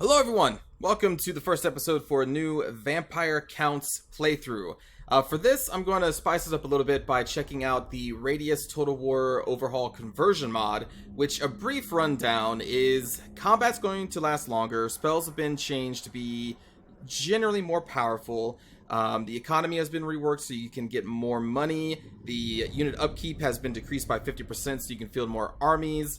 Hello everyone! Welcome to the first episode for a new Vampire Counts playthrough. For this, I'm going to spice it up a little bit by checking out the Radious Total War Overhaul Conversion mod, which a brief rundown is combat's going to last longer, spells have been changed to be generally more powerful, the economy has been reworked so you can get more money, the unit upkeep has been decreased by 50% so you can field more armies.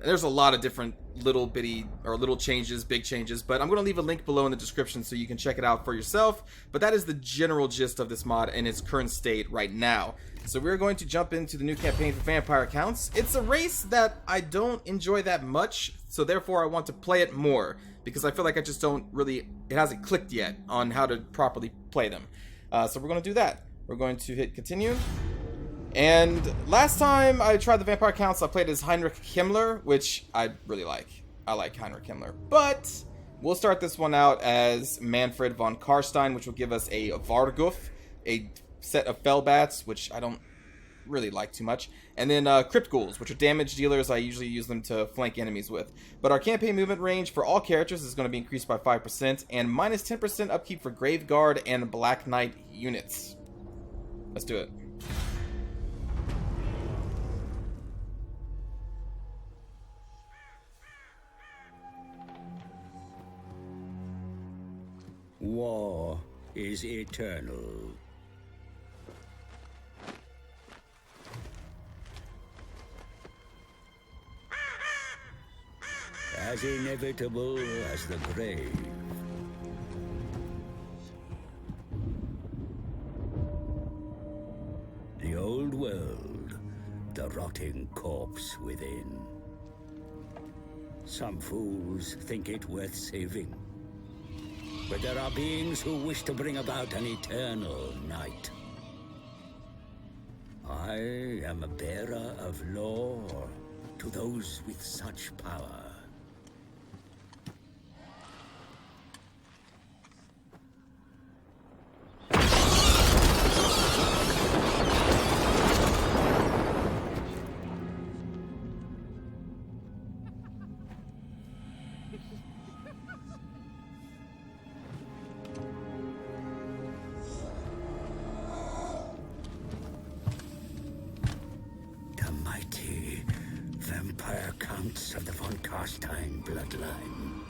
There's a lot of different little bitty or little changes, big changes, but I'm going to leave a link below in the description so you can check it out for yourself. But that is the general gist of this mod in its current state right now. So we're going to jump into the new campaign for Vampire Counts. It's a race that I don't enjoy that much, so therefore I want to play it more because I feel like I just don't really, it hasn't clicked yet on how to properly play them. So we're going to do that. We're going to hit continue. And last time I tried the Vampire Counts, I played as Heinrich Himmler, which I really like. I like Heinrich Himmler. But we'll start this one out as Manfred von Karstein, which will give us a Varguf, a set of Fellbats, which I don't really like too much. And then Crypt Ghouls, which are damage dealers. I usually use them to flank enemies with. But our campaign movement range for all characters is going to be increased by 5%, and minus 10% upkeep for Grave Guard and Black Knight units. Let's do it. War is eternal. As inevitable as the grave. The old world, the rotting corpse within. Some fools think it worth saving. But there are beings who wish to bring about an eternal night. I am a bearer of law to those with such power. Vampire Counts of the von Karstein bloodline.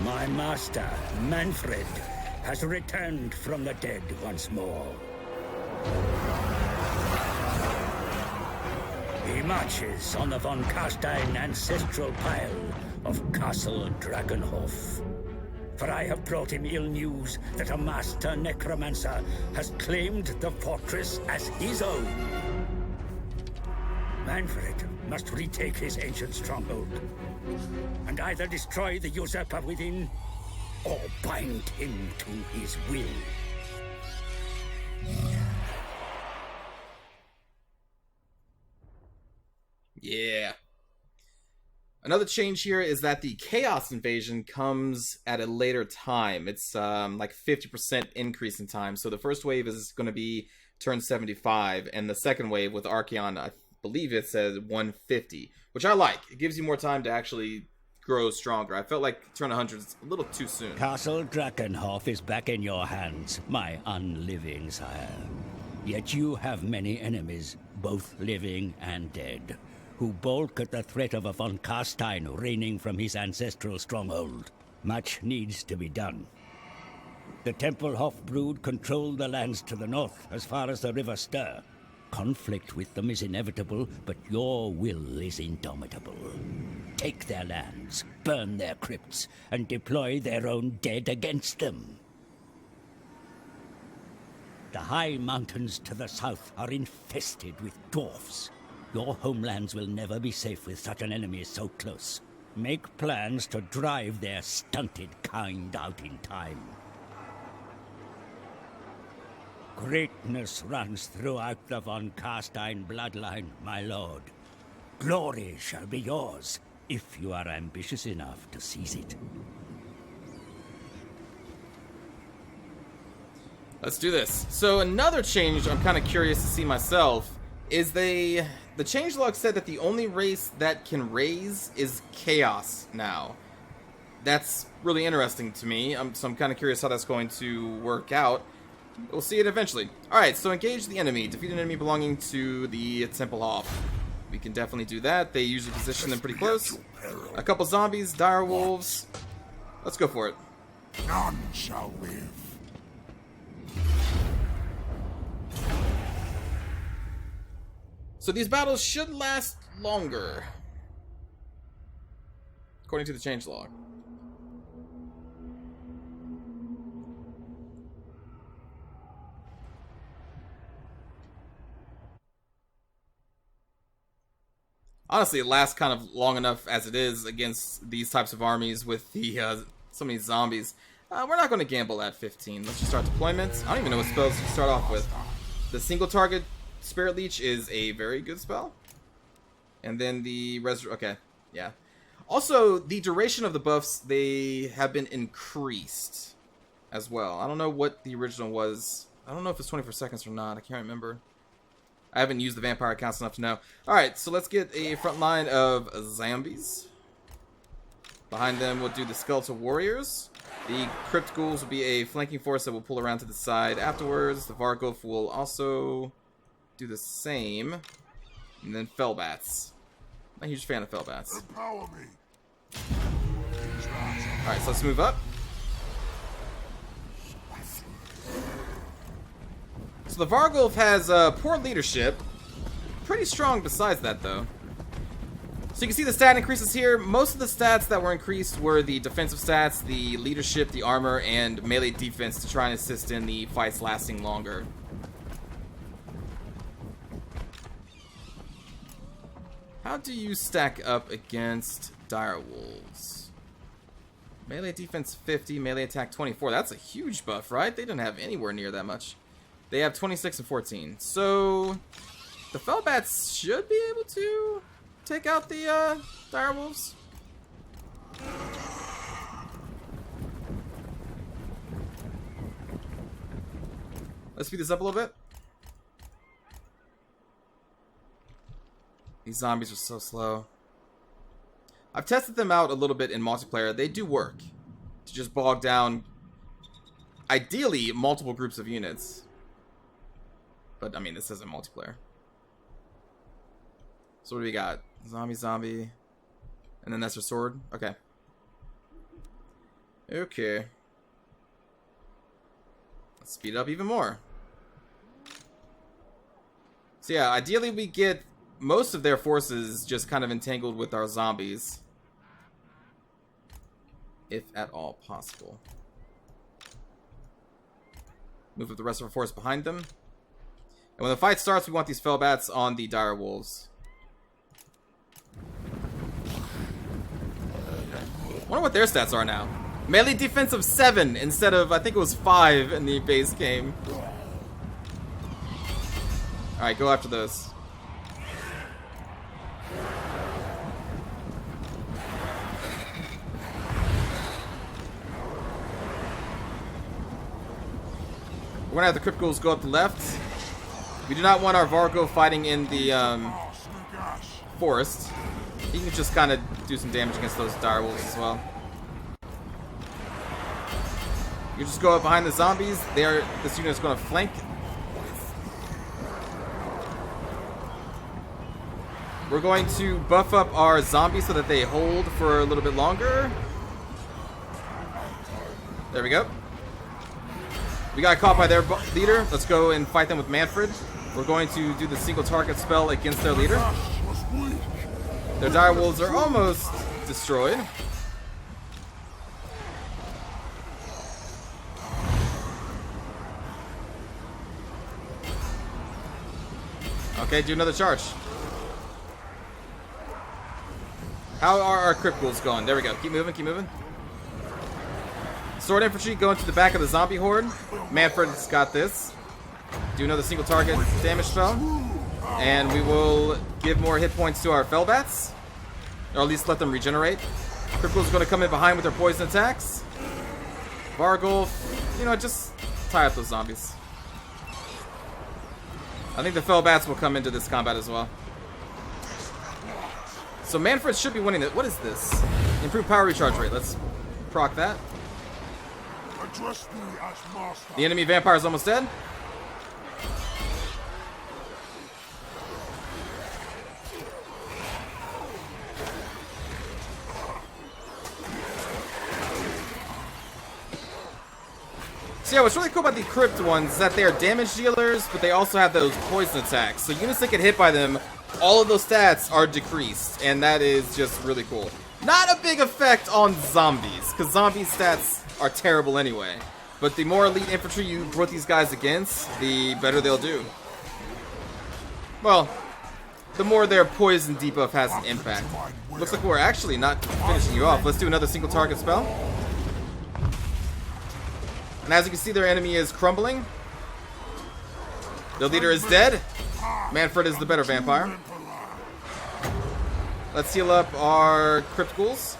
My master, Manfred, has returned from the dead once more. He marches on the von Karstein ancestral pile of Castle Dragonhof. For I have brought him ill news that a master necromancer has claimed the fortress as his own. Manfred must retake his ancient stronghold, and either destroy the usurper within, or bind him to his will. Yeah. Another change here is that the Chaos Invasion comes at a later time. It's like 50% increase in time. So the first wave is going to be turn 75, and the second wave with Archeon, I believe it says 150, which I like. It gives you more time to actually grow stronger. I felt like turn 100 is a little too soon. Castle Drakenhof is back in your hands, my unliving sire. Yet you have many enemies, both living and dead, who balk at the threat of a von Karstein reigning from his ancestral stronghold. Much needs to be done. The Tempelhof brood control the lands to the north as far as the River Ster. Conflict with them is inevitable, but your will is indomitable. Take their lands, burn their crypts, and deploy their own dead against them. The high mountains to the south are infested with dwarfs. Your homelands will never be safe with such an enemy so close. Make plans to drive their stunted kind out in time. Greatness runs throughout the von Karstein bloodline, my lord. Glory shall be yours, if you are ambitious enough to seize it. Let's do this. So another change I'm kind of curious to see myself is the changelog said that the only race that can raise is Chaos now. That's really interesting to me. So I'm kind of curious how that's going to work out. We'll see it eventually. Alright, so engage the enemy. Defeat an enemy belonging to the Temple Hall. We can definitely do that. They usually position them pretty close. A couple zombies, dire wolves. Let's go for it. None shall live. So these battles should last longer, according to the changelog. Honestly, it lasts kind of long enough as it is against these types of armies with the so many zombies. We're not going to gamble at 15. Let's just start deployments. I don't even know what spells to start off with. The single target Spirit Leech is a very good spell. And then the okay, yeah. Also, the duration of the buffs, they have been increased as well. I don't know what the original was. I don't know if it's 24 seconds or not. I can't remember. I haven't used the vampire accounts enough to know. Alright, so let's get a front line of zombies. Behind them, we'll do the skeletal warriors. The crypt ghouls will be a flanking force that will pull around to the side afterwards. The Vargulf will also do the same. And then Fellbats. I'm a huge fan of Fellbats. Empower me. Alright, so let's move up. So the Vargulf has poor leadership. Pretty strong besides that, though. So you can see the stat increases here. Most of the stats that were increased were the defensive stats, the leadership, the armor, and melee defense to try and assist in the fights lasting longer. How do you stack up against dire wolves? Melee defense 50, melee attack 24. That's a huge buff, right? They didn't have anywhere near that much. They have 26 and 14. So the Fellbats should be able to take out the dire wolves. Let's speed this up a little bit. These zombies are so slow. I've tested them out a little bit in multiplayer. They do work to just bog down, ideally, multiple groups of units. But, I mean, this isn't multiplayer. So what do we got? Zombie. And then that's her sword? Okay. Okay. Let's speed it up even more. So yeah, ideally we get most of their forces just kind of entangled with our zombies. If at all possible. Move up the rest of our force behind them. And when the fight starts, we want these Fellbats on the dire wolves. I wonder what their stats are now. Melee defense of 7 instead of, I think it was 5 in the base game. Alright, go after those. We're gonna have the Crypt Ghouls go up the left. We do not want our Vargo fighting in the forest. He can just kind of do some damage against those dire wolves as well. You just go up behind the zombies. This unit is going to flank. We're going to buff up our zombies so that they hold for a little bit longer. There we go. We got caught by their leader. Let's go and fight them with Manfred. We're going to do the single target spell against their leader. Their dire wolves are almost destroyed. Okay, do another charge. How are our Crypt Ghouls going? There we go. Keep moving, keep moving. Sword infantry going to the back of the zombie horde. Manfred's got this. Do another single target damage spell. And we will give more hit points to our Fellbats. Or at least let them regenerate. Crypt Ghouls are going to come in behind with their poison attacks. Vargulf, you know, just tie up those zombies. I think the fell bats will come into this combat as well. So Manfred should be winning it. What is this? Improved power recharge rate. Let's proc that. Address me as master. The enemy vampire is almost dead. So yeah, what's really cool about the crypt ones is that they are damage dealers, but they also have those poison attacks. So units that get hit by them, all of those stats are decreased, and that is just really cool. Not a big effect on zombies, because zombie stats are terrible anyway. But the more elite infantry you put these guys against, the better they'll do. Well, the more their poison debuff has an impact. Looks like we're actually not finishing you off. Let's do another single target spell. And as you can see, their enemy is crumbling. Their leader is dead. Manfred is the better vampire. Let's heal up our crypt ghouls.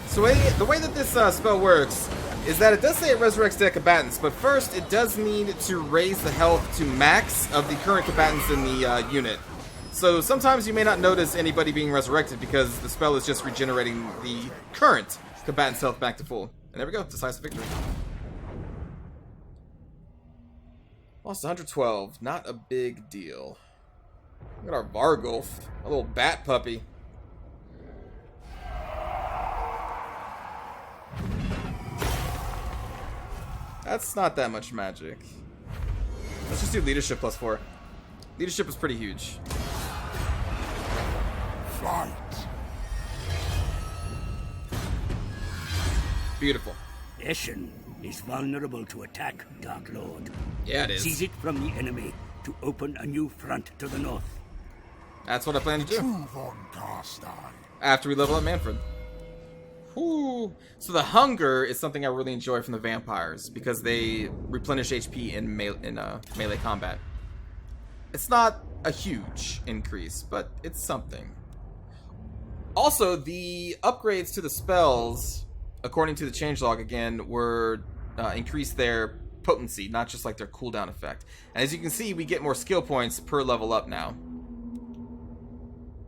So the way that this spell works is that it does say it resurrects dead combatants, but first it does need to raise the health to max of the current combatants in the unit. So sometimes you may not notice anybody being resurrected because the spell is just regenerating the current combatant's health back to full. And there we go, decisive victory. Lost 112, not a big deal. Look at our Vargulf, a little bat puppy. That's not that much magic. Let's just do leadership +4. Leadership is pretty huge. Fight. Beautiful. Eschen is vulnerable to attack, Dark Lord. Yeah, it is. Seize it from the enemy to open a new front to the north. That's what I plan to do. Move on, Carstar. After we level up Manfred. Whew. So the hunger is something I really enjoy from the vampires because they replenish HP in melee combat. It's not a huge increase, but it's something. Also, the upgrades to the spells, according to the changelog again, were increased their potency, not just like their cooldown effect. And as you can see, we get more skill points per level up now.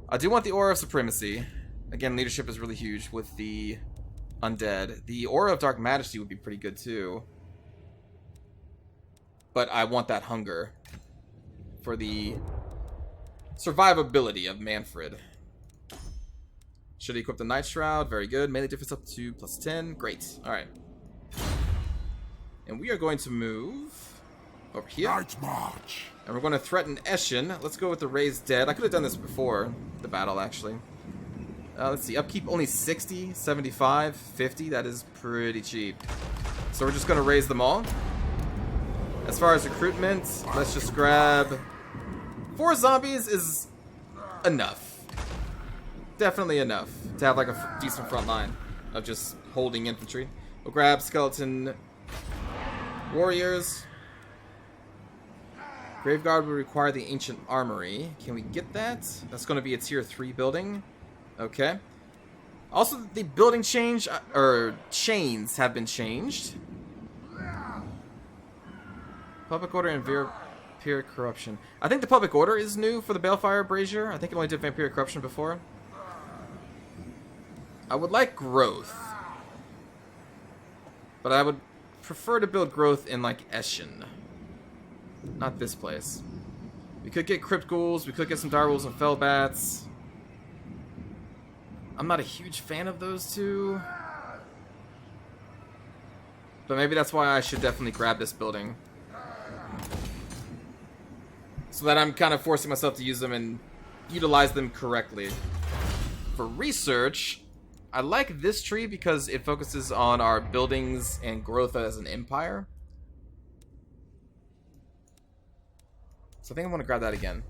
I do want the Aura of Supremacy. Again, leadership is really huge with the undead. The Aura of Dark Majesty would be pretty good too. But I want that hunger for the survivability of Manfred. Should equip the Night Shroud. Very good. Melee defense up to +10. Great. Alright. And we are going to move over here. Night march. And we're going to threaten Eschen. Let's go with the Raised Dead. I could have done this before the battle, actually. Let's see. Upkeep only 60, 75, 50. That is pretty cheap. So we're just going to raise them all. As far as recruitment, let's just grab 4 zombies is enough. Definitely enough to have like a decent front line of just holding infantry. We'll grab skeleton warriors. Graveguard will require the ancient armory. Can we get that? That's going to be a tier 3 building. Okay. Also, the building change or chains have been changed. Public order and vampiric corruption. I think the public order is new for the Balefire Brazier. I think it only did vampiric corruption before. I would like growth, but I would prefer to build growth in like Eschen, not this place. We could get crypt ghouls, we could get some direwolves and fellbats. I'm not a huge fan of those two, but maybe that's why I should definitely grab this building, so that I'm kind of forcing myself to use them and utilize them correctly. For research, I like this tree because it focuses on our buildings and growth as an empire. So I think I want to grab that again.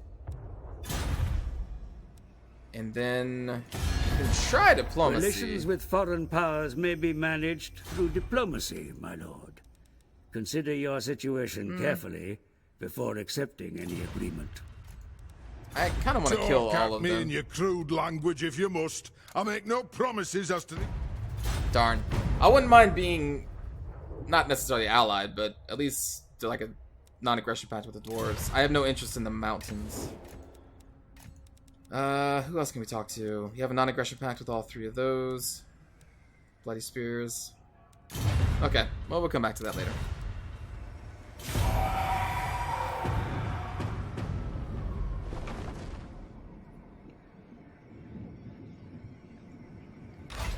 And then we can try diplomacy. Relations with foreign powers may be managed through diplomacy, my lord. Consider your situation carefully before accepting any agreement. I kind of want to kill all of me them. in your crude language if you must. I make no promises as to the... Darn. I wouldn't mind being not necessarily allied, but at least they're like a non-aggression pact with the dwarves. I have no interest in the mountains. Who else can we talk to? You have a non-aggression pact with all three of those. Bloody Spears. Okay, well, we'll come back to that later.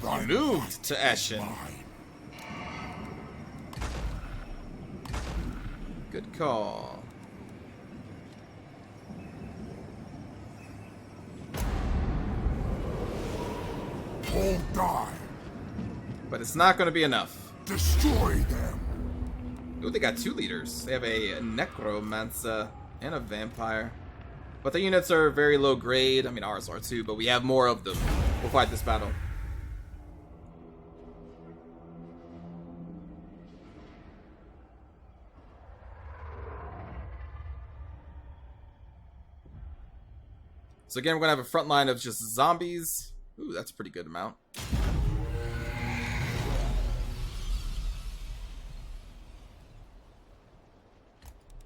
You moved to Ashen. Good call. All die. But it's not going to be enough. Destroy them. Ooh, they got 2 leaders. They have a necromancer and a vampire. But the units are very low grade. I mean, ours are too, but we have more of them. We'll fight this battle. So again, we're going to have a front line of just zombies. Ooh, that's a pretty good amount.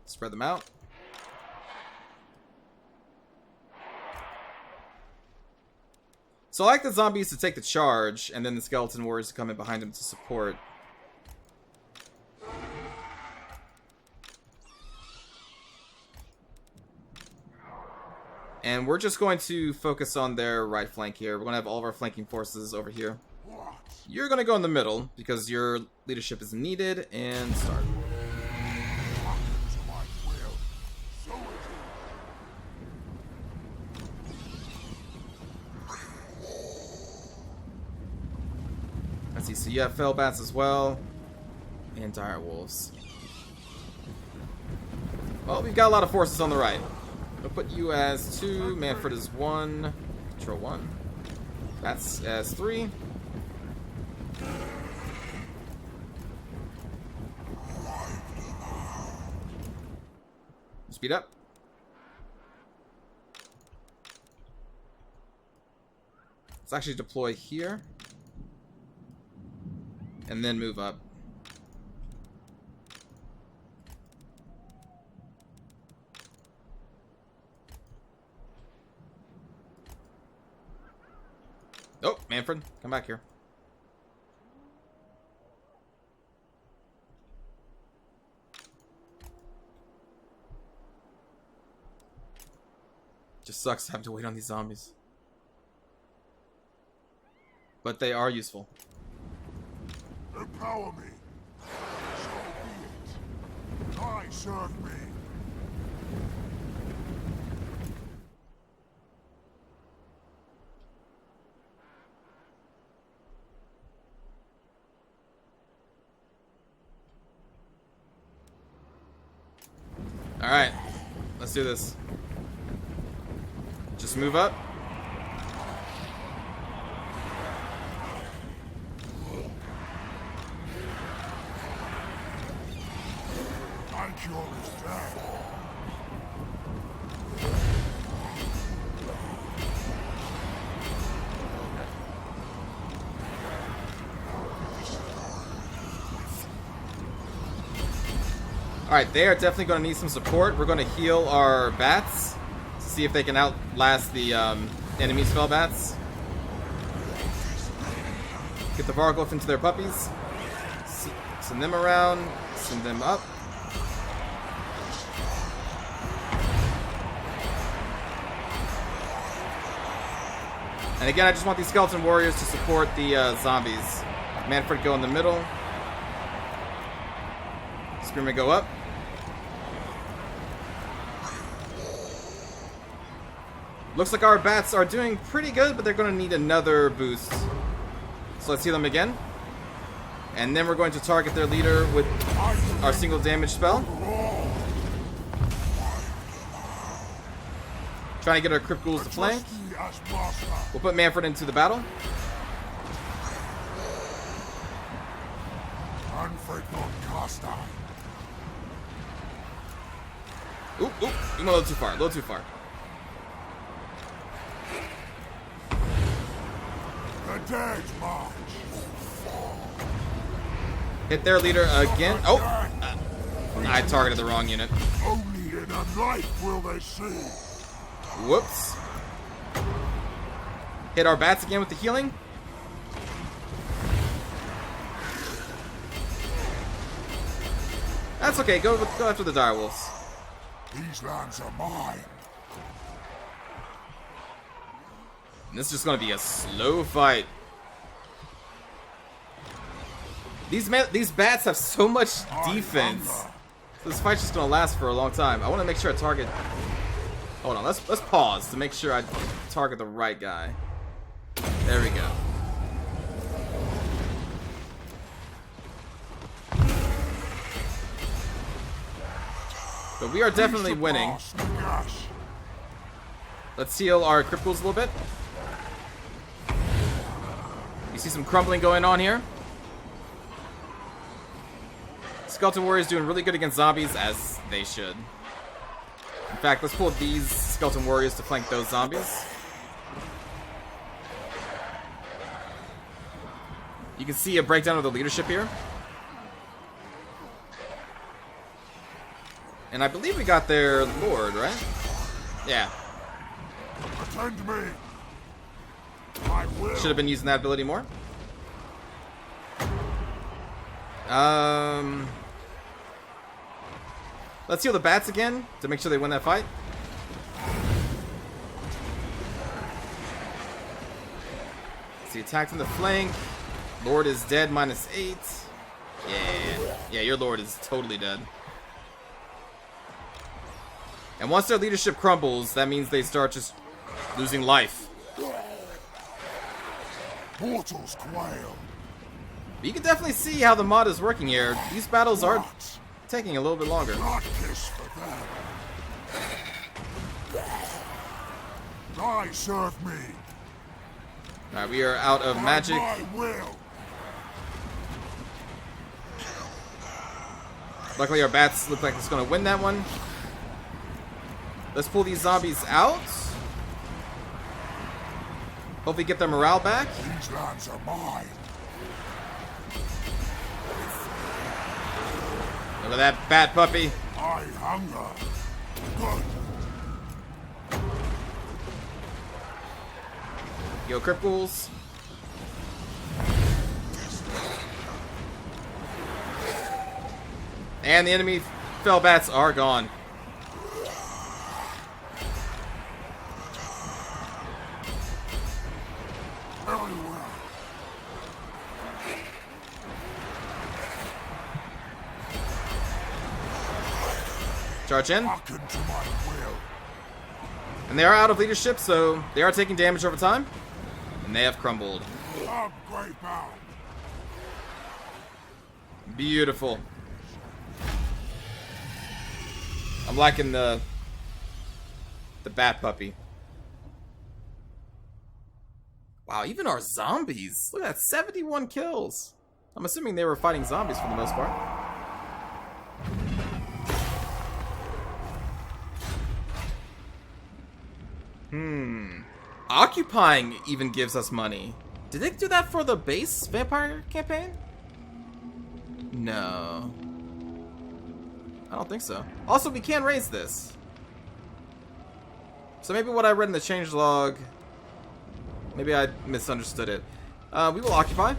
Spread them out. So I like the zombies to take the charge, and then the skeleton warriors to come in behind them to support. And we're just going to focus on their right flank here. We're going to have all of our flanking forces over here. You're going to go in the middle, because your leadership is needed, and start. Let's see, so you have fell bats as well, and dire wolves. Well, we've got a lot of forces on the right. I'll put you as 2, Manfred as 1, Control 1. That's as 3. Speed up. Let's actually deploy here. And then move up. Oh, Manfred, come back here. Just sucks to have to wait on these zombies. But they are useful. Empower me. So be it. I serve me. Alright, let's do this. Just move up. Alright, they are definitely going to need some support. We're going to heal our bats to see if they can outlast the enemy's fell bats. Get the Varglyph into their puppies. Send them around. Send them up. And again, I just want these skeleton warriors to support the zombies. Manfred, go in the middle. Screamer, go up. Looks like our bats are doing pretty good, but they're going to need another boost. So let's heal them again. And then we're going to target their leader with our single damage spell. Trying to get our crypt ghouls to flank. We'll put Manfred into the battle. Oop, oop, you went a little too far, a little too far. The dead march. Hit their leader again. Oh! I targeted the wrong unit. Only in a night will they see. Whoops. Hit our bats again with the healing. That's okay. Go after the direwolves. These lands are mine. And this is just going to be a slow fight. These bats have so much defense. So this fight's just going to last for a long time. I want to make sure I target. Hold on. Let's pause to make sure I target the right guy. There we go. But we are definitely winning. Let's heal our cripples a little bit. You see some crumbling going on here. Skeleton Warriors doing really good against zombies, as they should. In fact, let's pull these Skeleton Warriors to flank those zombies. You can see a breakdown of the leadership here. And I believe we got their lord, right? Yeah. Attend me. I will. Should have been using that ability more. Let's heal the bats again to make sure they win that fight. See, attack from the flank. Lord is dead, -8. Yeah, your lord is totally dead. And once their leadership crumbles, that means they start just losing life. Mortals quail. But you can definitely see how the mod is working here. These battles are taking a little bit longer. Blood kiss for them. Die, serve me. Alright, we are out of magic. My will. Luckily our bats look like it's going to win that one. Let's pull these zombies out. Hopefully get their morale back. These lands are mine. Look at that bat puppy. I hunger. Good. Yo, cripples. And the enemy fell bats are gone. Very well. Charge in. Hearken to my will. And they are out of leadership, so they are taking damage over time. And they have crumbled. Come, great bound. Beautiful. I'm liking the bat puppy. Wow, even our zombies. Look at that, 71 kills. I'm assuming they were fighting zombies for the most part. Occupying even gives us money. Did they do that for the base vampire campaign? No. I don't think so. Also, we can raise this. So maybe what I read in the changelog, maybe I misunderstood it. We will occupy.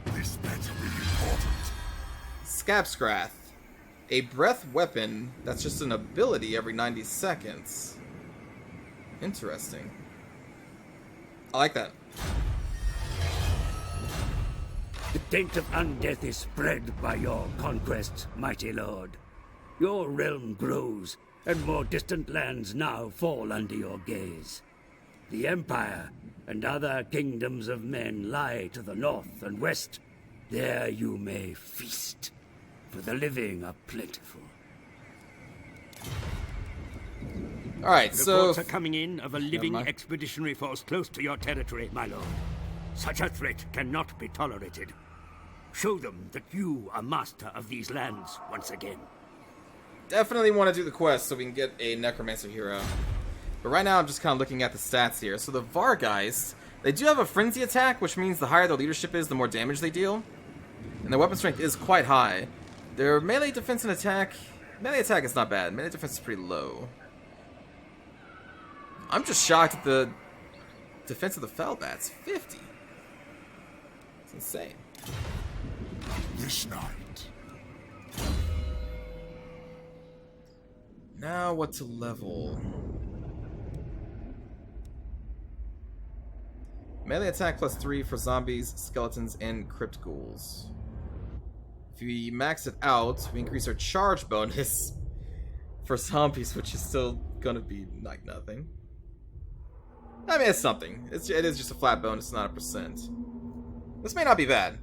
This better be important. Scabscrath. A breath weapon that's just an ability every 90 seconds. Interesting. I like that. The taint of undeath is spread by your conquests, mighty lord. Your realm grows, and more distant lands now fall under your gaze. The Empire and other kingdoms of men lie to the north and west. There you may feast, for the living are plentiful. Alright, so... Reports are coming in of a living expeditionary force close to your territory, my lord. Such a threat cannot be tolerated. Show them that you are master of these lands once again. Definitely want to do the quest so we can get a Necromancer hero. But right now I'm just kind of looking at the stats here. So the Vargeist They do have a frenzy attack, which means the higher their leadership is, the more damage they deal. And their weapon strength is quite high. Their melee defense and attack... Melee attack is not bad. Melee defense is pretty low. I'm just shocked at the defense of the Fellbats. 50. It's insane. This night. Now what to level? Melee attack +3 for zombies, skeletons, and crypt ghouls. If we max it out, we increase our charge bonus for zombies, which is still gonna be like nothing. I mean, it's something. It is just a flat bonus, not a percent. This may not be bad.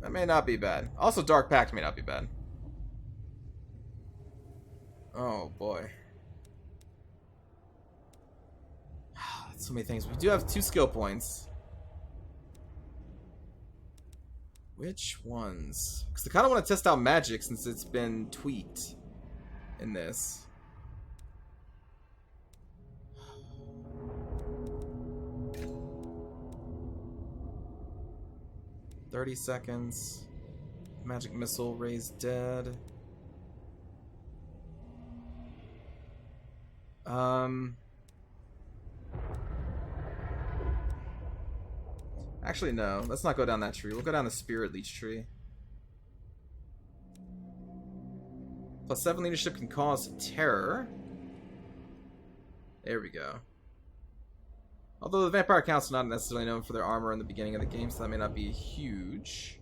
That may not be bad. Also, Dark Pact may not be bad. Oh boy. So many things. We do have 2 skill points. Which ones? Because I kind of want to test out magic since it's been tweaked in this. "30 seconds. Magic missile, raise dead. Actually, no. Let's not go down that tree. We'll go down the Spirit Leech tree. +7 leadership can cause terror. There we go. Although the Vampire Count's not necessarily known for their armor in the beginning of the game, so that may not be huge.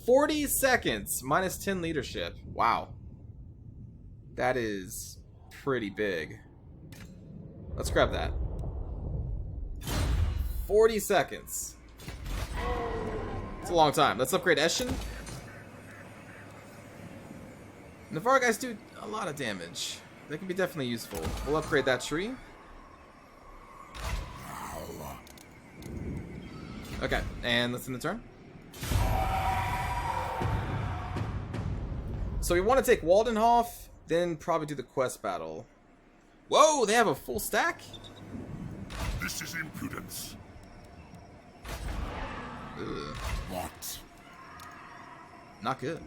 40 seconds! -10 leadership. Wow. That is pretty big. Let's grab that. 40 seconds. It's a long time. Let's upgrade Eshin. Navarre guys do a lot of damage. They can be definitely useful. We'll upgrade that tree. Okay, and let's end the turn. So we want to take Waldenhof, then probably do the quest battle. Whoa, they have a full stack? This is impudence. Ugh. What? Not good.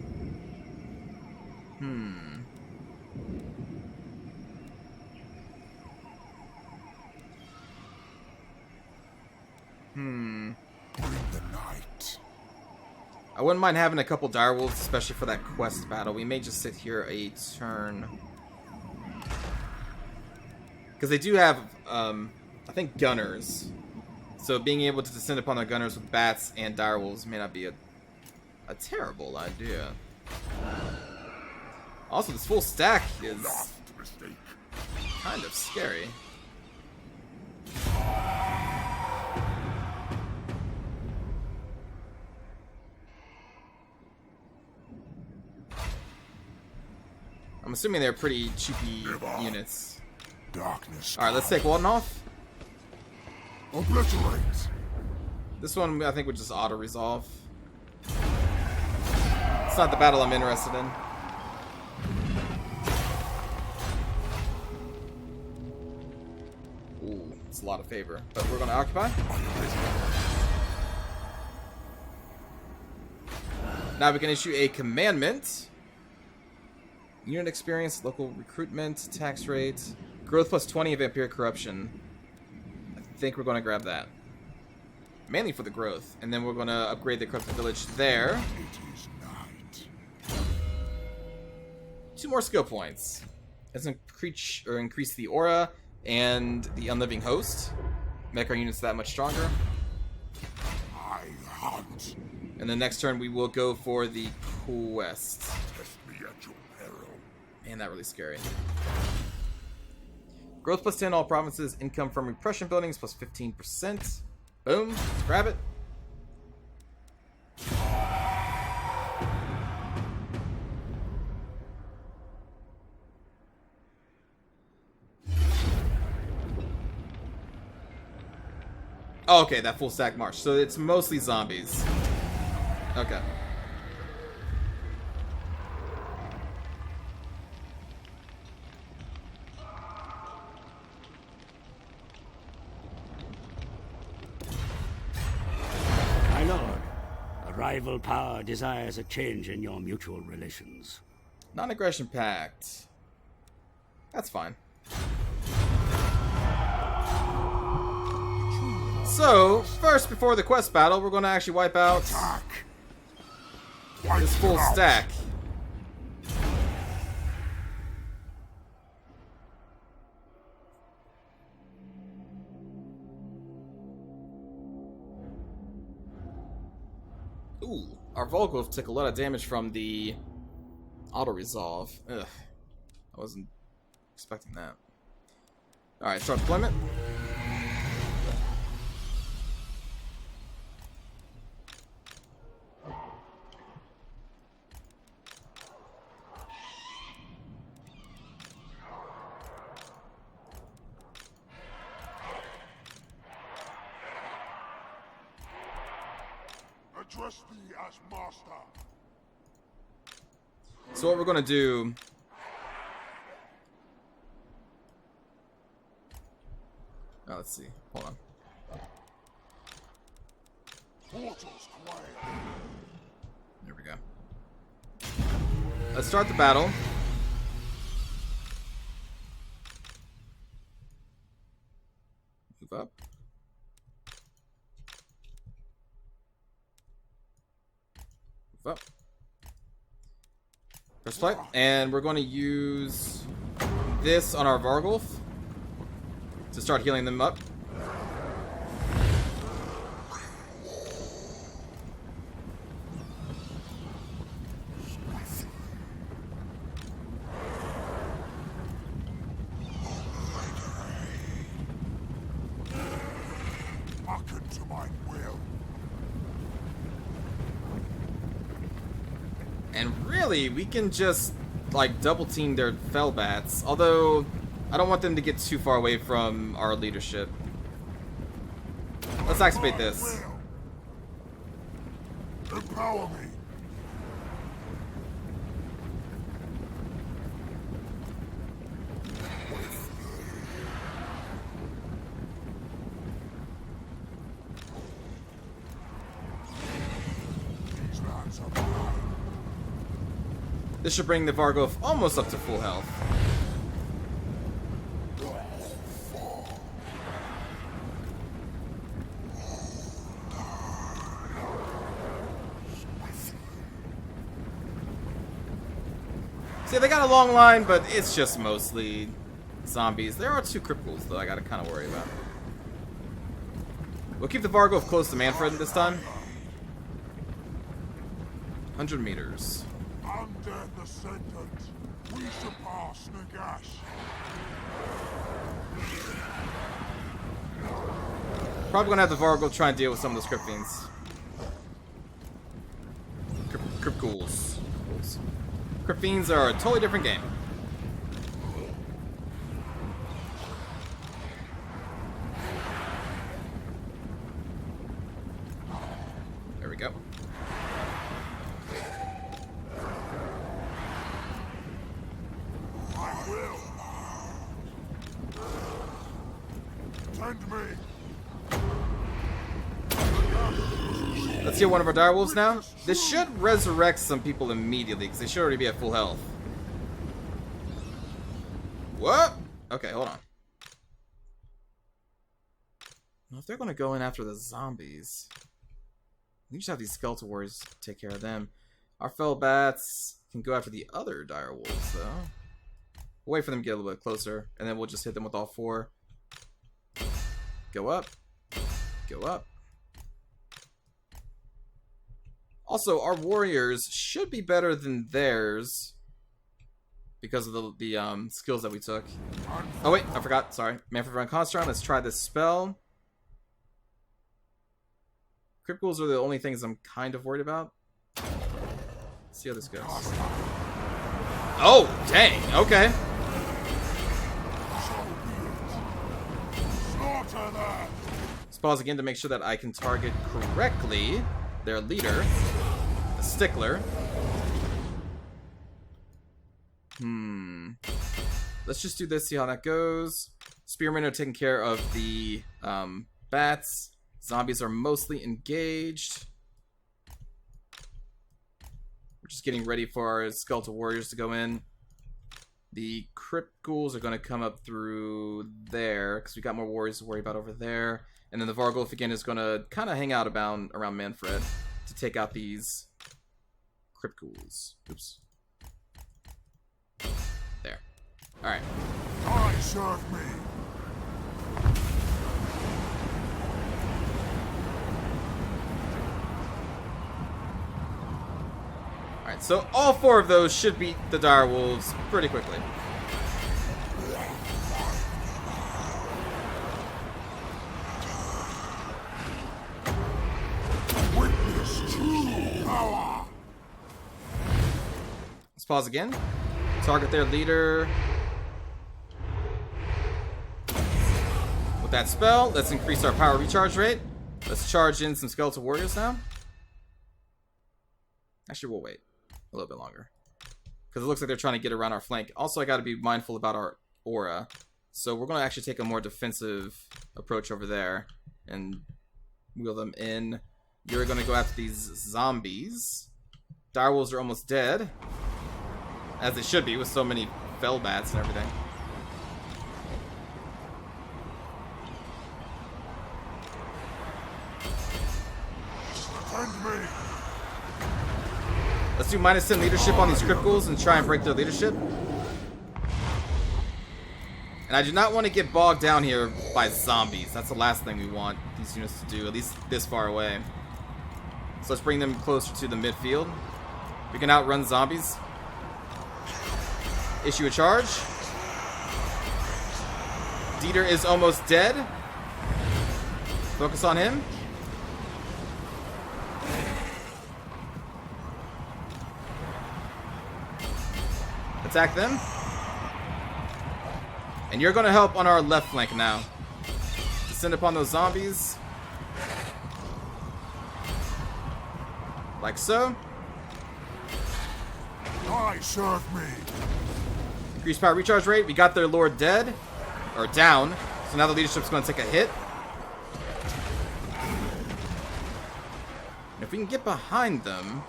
Bring the night. I wouldn't mind having a couple direwolves, especially for that quest battle. We may just sit here a turn. Because they do have, I think, gunners. So being able to descend upon their gunners with bats and direwolves may not be a terrible idea. Also, this full stack is kind of scary. I'm assuming they're pretty cheapy units. Darkness. Alright, let's take one off. Obliterate. This one I think would just auto-resolve. It's not the battle I'm interested in. Ooh, it's a lot of favor. But we're gonna occupy. Now we can issue a commandment. Unit experience, local recruitment, tax rate, growth +20 of vampiric corruption. I think we're going to grab that. Mainly for the growth. And then we're going to upgrade the corrupted village there. It is night. 2 more skill points. Let's increase the aura and the unliving host. Make our units that much stronger. I hunt. And the next turn we will go for the quest. Test me at your peril. Man, that really scary. Growth +10, all provinces. Income from repression buildings +15%. Boom. Let's grab it. Oh, okay, that full stack march. So it's mostly zombies. Okay. rival power desires a change in your mutual relations. Non-aggression pact. That's fine. So, first, before the quest battle, we're going to actually wipe out this full stack. Ooh, our Volgolf took a lot of damage from the auto-resolve. Ugh, I wasn't expecting that. Alright, start deployment. Address me as master. So what we're gonna do... Oh, let's see. Hold on. Portals quiet. There we go. Let's start the battle. Move up. Move up. Press play. And we're going to use this on our Vargulf to start healing them up. Hearken to my will. And really, we can just, like, double team their Fellbats. Although, I don't want them to get too far away from our leadership. Let's activate this. Will. Empower me. These lands are mine. This should bring the Vargulf almost up to full health. See, they got a long line, but it's just mostly zombies. There are 2 cripples, though, I gotta kind of worry about. We'll keep the Vargulf close to Manfred this time. 100 meters. Undead descendant. We surpass Nagash. Probably gonna have the Vargulf try and deal with some of those Crypt Fiends. Crypt Ghouls. Crypt Fiends are a totally different game. There we go. I will. Tend me. Let's heal one of our direwolves now. This should resurrect some people immediately, because they should already be at full health. What? Okay, hold on. Well, if they're going to go in after the zombies, we just have these skeletal warriors take care of them. Our Fellbats can go after the other direwolves, though. We'll wait for them to get a little bit closer, and then we'll just hit them with all 4. Go up. Go up. Also, our warriors should be better than theirs because of the skills that we took. Oh wait, I forgot. Sorry, Manfred von Constron. Let's try this spell. Crypt Ghouls are the only things I'm kind of worried about. Let's see how this goes. Oh, dang. Okay. Slaughter that. Let's pause again to make sure that I can target correctly their leader, the Stickler. Let's just do this, see how that goes. Spearmen are taking care of the bats. Zombies are mostly engaged. just getting ready for our skeletal warriors to go in. The crypt ghouls are going to come up through there, because we got more warriors to worry about over there. And then the Vargulf, again, is going to kind of hang out around Manfred to take out these crypt ghouls. Oops. There. Alright. I serve me. Alright, so all 4 of those should beat the dire wolves pretty quickly. Witness true power. Let's pause again. Target their leader with that spell. Let's increase our power recharge rate. Let's charge in some skeletal warriors now. Actually, we'll wait a little bit longer, because it looks like they're trying to get around our flank. Also, I got to be mindful about our aura. So we're going to actually take a more defensive approach over there and wheel them in. You're going to go after these zombies. Direwolves are almost dead, as they should be with so many fell bats and everything. Defend me. Let's do -10 leadership on these crypt ghouls and try and break their leadership. And I do not want to get bogged down here by zombies. That's the last thing we want these units to do, at least this far away. So let's bring them closer to the midfield. We can outrun zombies. Issue a charge. Dieter is almost dead. Focus on him. Attack them. And you're going to help on our left flank now. Descend upon those zombies. Like so. I serve me. Increased power recharge rate. We got their lord dead. Or down. So now the leadership's going to take a hit. And if we can get behind them.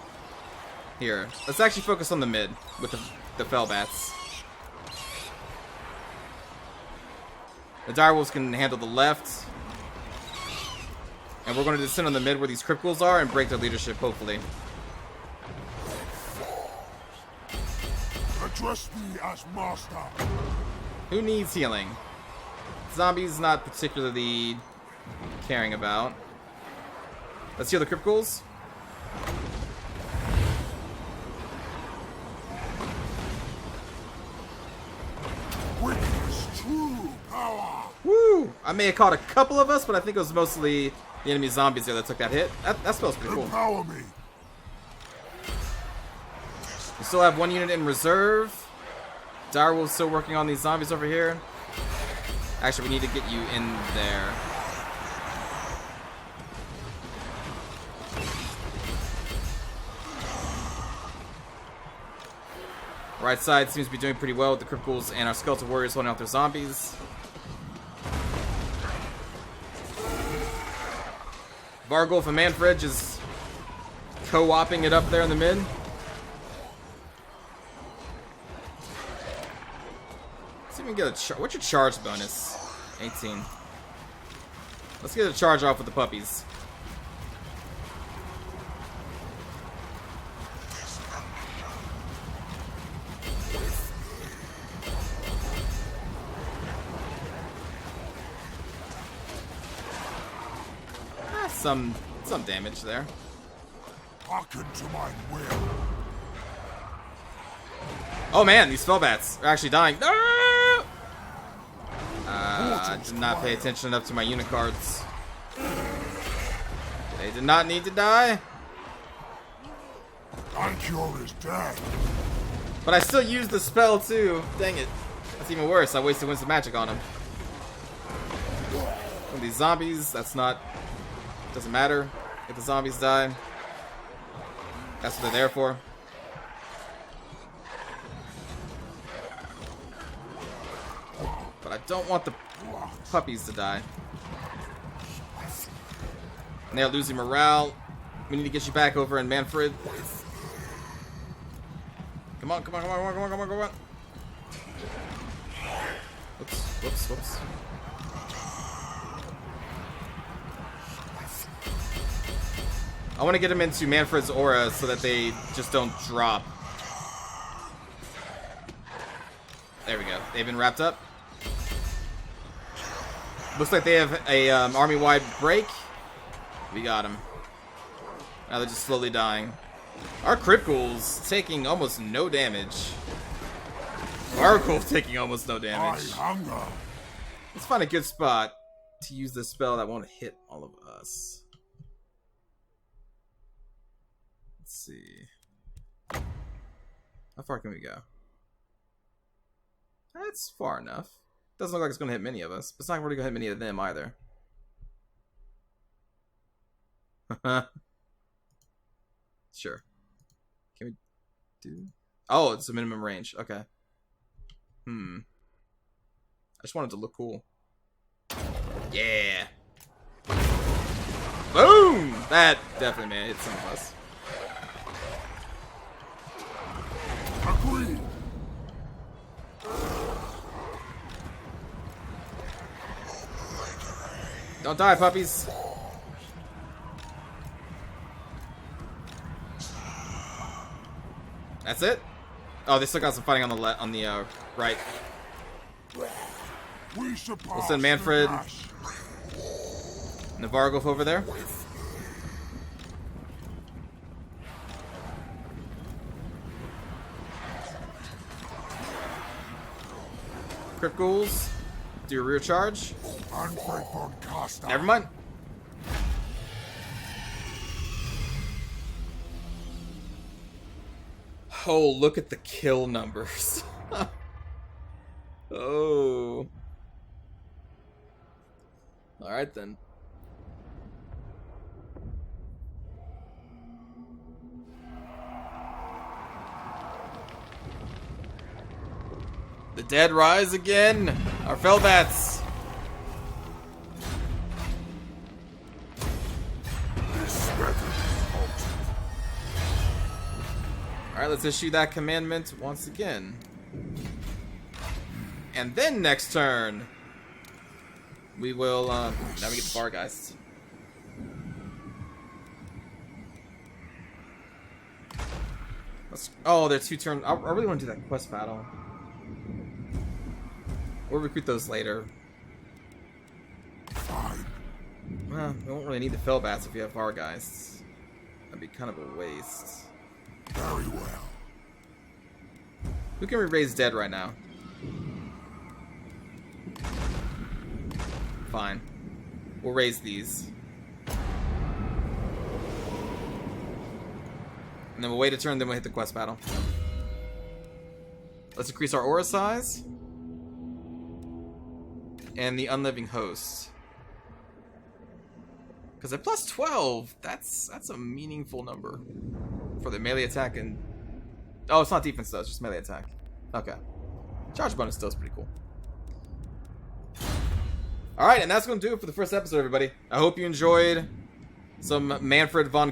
Here. Let's actually focus on the mid with the fell bats. The direwolves can handle the left. And we're going to descend on the mid where these crypt ghouls are and break their leadership, hopefully. Address me as master. Who needs healing? Zombies not particularly caring about. Let's heal the crypt ghouls. Witness true power. Woo! I may have caught a couple of us, but I think it was mostly the enemy zombies there that took that hit. That spell's pretty cool. Empower me. We still have 1 unit in reserve. Direwolf's still working on these zombies over here. Actually, we need to get you in there. Right side seems to be doing pretty well with the crypt ghouls and our skeletal warriors holding out their zombies. Vargulf and Manfred just co-oping it up there in the mid. Let's see if we can get a what's your charge bonus? 18. Let's get a charge off with the puppies. Some damage there. Hearken to my will. Oh man, these spellbats are actually dying. No! I did not pay attention enough to my unit cards. They did not need to die. Ancure is dead. But I still used the spell too. Dang it. That's even worse. I wasted Winston Magic on him. From these zombies, that's not... Doesn't matter if the zombies die. That's what they're there for. But I don't want the puppies to die. And they're losing morale. We need to get you back over in Manfred. Come on, come on, come on, come on, come on, come on, come on. Whoops, whoops, whoops. I want to get him into Manfred's aura so that they just don't drop. There we go. They've been wrapped up. Looks like they have a army-wide break. We got him. Now they're just slowly dying. Our crit ghouls taking almost no damage. Our ghouls taking almost no damage. Let's find a good spot to use this spell that won't hit all of us. Let's see. How far can we go? That's far enough. Doesn't look like it's going to hit many of us, but it's not really going to hit many of them either. Sure. Can we do... Oh, it's a minimum range. Okay. I just wanted to look cool. Yeah. Boom! That definitely may hit some of us. Agreed. Don't die, puppies. That's it? Oh, they still got some fighting on the right. We'll send Manfred and the Vargulf over there. Crypt ghouls, do a rear charge. Never mind. Oh, look at the kill numbers. Oh. Alright then. The dead rise again. Our Felbats. Alright, let's issue that commandment once again. And then next turn, we will, now we get the Bargeists. Oh, they're 2 turns. I really want to do that quest battle. We'll recruit those later. Well, we won't really need the Felbats if you have Bargeists. That'd be kind of a waste. Very well. Who can we raise dead right now? Fine. We'll raise these. And then we'll wait a turn, then we'll hit the quest battle. Let's increase our aura size. And the unliving host. Because at plus 12, that's a meaningful number. For the melee attack and... Oh, it's not defense though, it's just melee attack. Okay. Charge bonus still is pretty cool. Alright, and that's going to do it for the first episode, everybody. I hope you enjoyed some Manfred von